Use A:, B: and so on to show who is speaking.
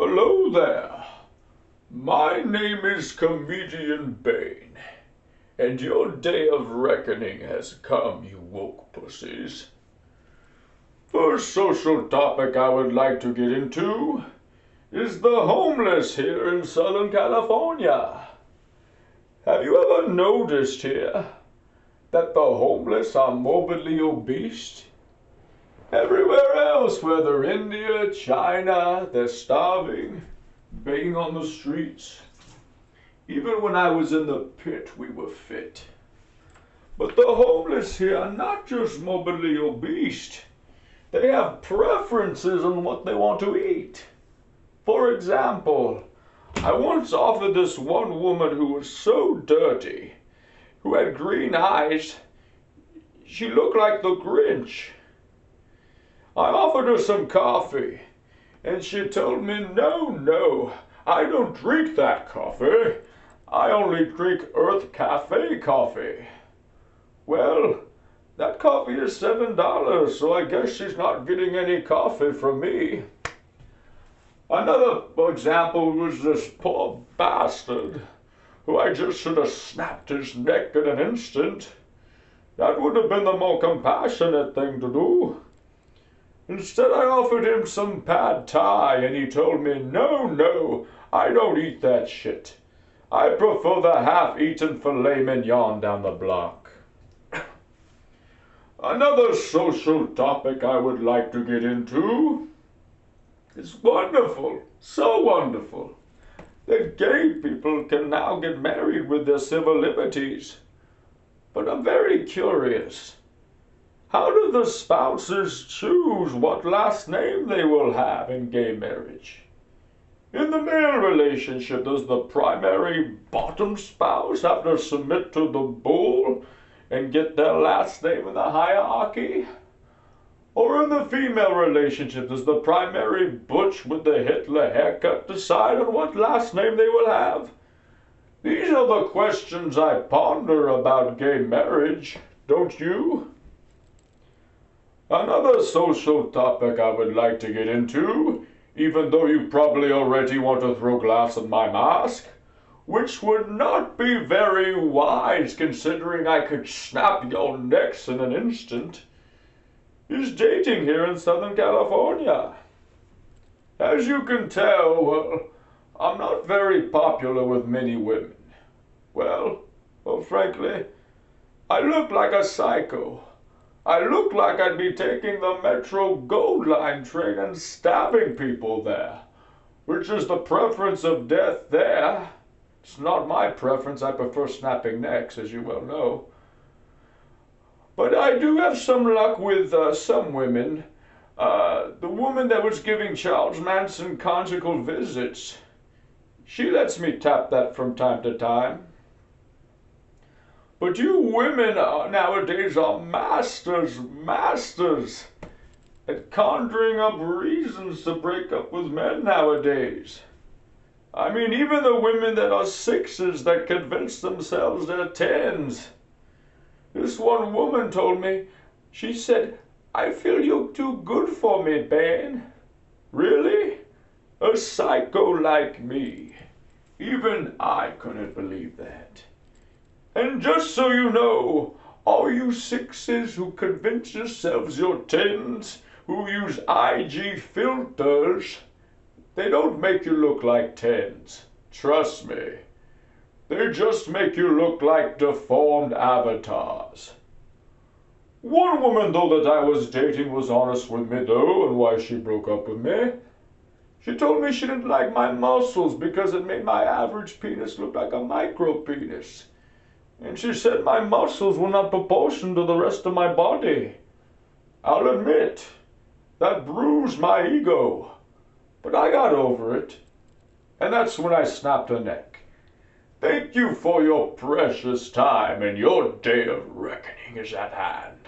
A: Hello there. My name is Comedian Bane, and your day of reckoning has come, you woke pussies. First social topic I would like to get into is the homeless here in Southern California. Have you ever noticed here that the homeless are morbidly obese? Everywhere else, whether India, China, they're starving, begging on the streets. Even when I was in the pit, we were fit. But the homeless here are not just morbidly obese. They have preferences on what they want to eat. For example, I once offered this one woman who was so dirty, who had green eyes, she looked like the Grinch. I offered her some coffee, and she told me, no, I don't drink that coffee. I only drink Earth Cafe coffee. Well, that coffee is $7, so I guess she's not getting any coffee from me. Another example was this poor bastard, who I just should have snapped his neck in an instant. That would have been the more compassionate thing to do. Instead, I offered him some pad thai, and he told me, no, I don't eat that shit. I prefer the half-eaten filet mignon down the block. Another social topic I would like to get into is wonderful, so wonderful. The gay people can now get married with their civil liberties. But I'm very curious. How do the spouses choose what last name they will have in gay marriage? In the male relationship, does the primary bottom spouse have to submit to the bull and get their last name in the hierarchy? Or in the female relationship, does the primary butch with the Hitler haircut decide on what last name they will have? These are the questions I ponder about gay marriage, don't you? Another social topic I would like to get into, even though you probably already want to throw glass at my mask, which would not be very wise considering I could snap your necks in an instant, is dating here in Southern California. As you can tell, well, I'm not very popular with many women. Well, frankly, I look like a psycho. I look like I'd be taking the Metro Gold Line train and stabbing people there, which is the preference of death there. It's not my preference. I prefer snapping necks, as you well know. But I do have some luck with some women. The woman that was giving Charles Manson conjugal visits, she lets me tap that from time to time. But you women nowadays are masters at conjuring up reasons to break up with men nowadays. I mean, even the women that are sixes that convince themselves they're tens. This one woman told me, she said, I feel you're too good for me, Bane. Really? A psycho like me. Even I couldn't believe that. And just so you know, all you sixes who convince yourselves you're tens, who use IG filters, they don't make you look like tens. Trust me. They just make you look like deformed avatars. One woman, though, that I was dating was honest with me, though, and why she broke up with me. She told me she didn't like my muscles because it made my average penis look like a micro penis. And she said my muscles were not proportioned to the rest of my body. I'll admit, that bruised my ego. But I got over it. And that's when I snapped her neck. Thank you for your precious time, and your day of reckoning is at hand.